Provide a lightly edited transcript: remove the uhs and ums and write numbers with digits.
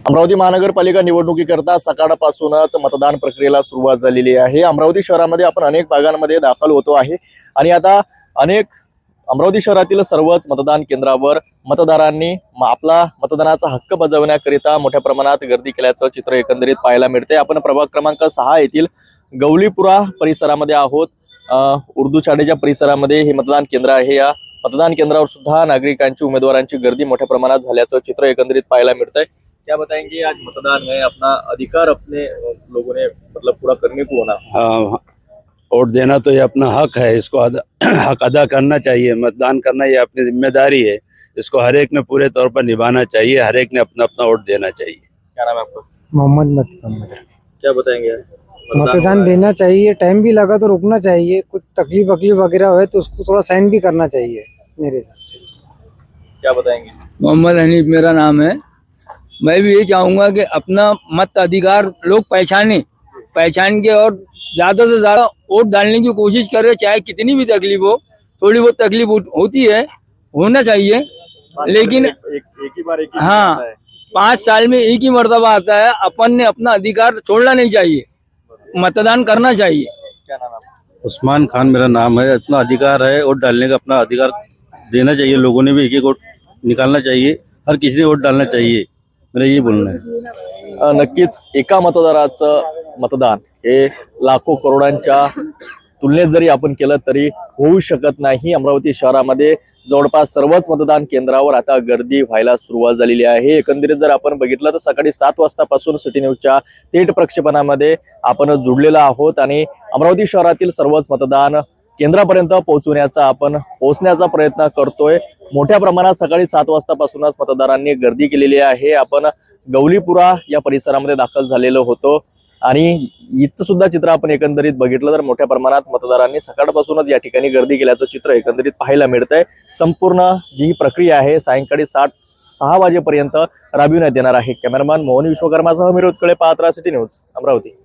अमरावती महानगरपालिका निवडणुकीकरता सकाळपासूनच मतदान प्रक्रियेला सुरुवात झालेली आहे। अमरावती शहरामध्ये आपण अनेक भागांमध्ये दाखल होतो आहे आणि आता अनेक अमरावती शहरातील सर्वच मतदान केंद्रावर मतदारांनी आपला मतदानाचा हक्क बजावण्याकरिता मोठ्या प्रमाणात गर्दी केल्याचं चित्र एकंदरीत पाहायला मिळते। आपण प्रभाग क्रमांक 6 येथील गवलीपुरा परिसरामध्ये आहोत। उर्दू शाळेच्या परिसरामध्ये हे मतदान केंद्र आहे। या मतदान केंद्रावर सुद्धा नागरिकांची उमेदवारांची गर्दी मोठ्या प्रमाणात झाल्याचं चित्र एकंदरीत पाहायला मिळतंय। क्या बताएंगे, आज मतदान है, अपना अधिकार अपने लोगों ने मतलब पूरा करने को होना। हाँ, वोट देना तो ये अपना हक है, इसको हक अदा करना चाहिए। मतदान करना ये अपनी जिम्मेदारी है, इसको हर एक ने पूरे तौर पर निभाना चाहिए। हर एक ने अपना अपना वोट देना चाहिए। क्या नाम है आपका? मोहम्मद मोहम्मद। क्या बताएंगे? मतदान देना चाहिए, टाइम भी लगा तो रुकना चाहिए, कुछ तकलीफ वकलीफ वगैरह है तो उसको थोड़ा साइन भी करना चाहिए मेरे हिसाब से। क्या बताएंगे? मोहम्मद हनीफ मेरा नाम है। मैं भी ये चाहूँगा कि अपना मत अधिकार लोग पहचान के और ज़्यादा से ज़्यादा वोट डालने की कोशिश करें, चाहे कितनी भी तकलीफ हो। थोड़ी बहुत तकलीफ होती है, होना चाहिए, लेकिन एक ही बार एक ही हाँ, आता है। 5 साल में एक ही मर्तबा आता है। अपन ने अपना अधिकार छोड़ना नहीं चाहिए, मतदान करना चाहिए। क्या नाम है आपका? उस्मान खान मेरा नाम है। अपना अधिकार है वोट डालने का, अपना अधिकार देना चाहिए। लोगों ने भी एक एक वोट निकालना चाहिए, हर किसी ने वोट डालना चाहिए, मेरा ये बोलना है। नक्कीच एका मतदाराचं मतदान हे लाखो करोडांच्या तुलनेत जरी आपण केलं तरी होऊ शकत नाही। अमरावती शहरामध्ये जवळपास सर्वच मतदान केंद्रावर आता गर्दी व्हायला सुरुवात झालेली आहे। एकंदरीत जर आपण बघितलं तर सकाळी 7 वाजतापासून सिटी न्यूजच्या थेट प्रक्षेपणामध्ये आपण जुडलेलो आहोत आणि अमरावती शहरातील सर्वच मतदान केंद्रापर्यंत पोहोचण्याचा प्रयत्न करतोय। मोठ्या प्रमाणात सकाळी 7 वाजतापासूनच मतदारांनी गर्दी केलेली आहे। आपण गवलीपुरा या परिसरामध्ये दाखल झालेलो होतो आणि इथं सुद्धा चित्र आपण एकंदरीत बघितलं तर मोठ्या प्रमाणात मतदारांनी सकाळपासूनच या ठिकाणी गर्दी केल्याचं चित्र एकंदरीत पाहायला मिळतंय। संपूर्ण जी प्रक्रिया आहे सायंकाळी 6 वाजेपर्यंत राबविण्यात येणार आहे। कॅमेरामॅन मोहन विश्वकर्मासह मी रोतकडे, पाहत रहा सिटी न्यूज अमरावती।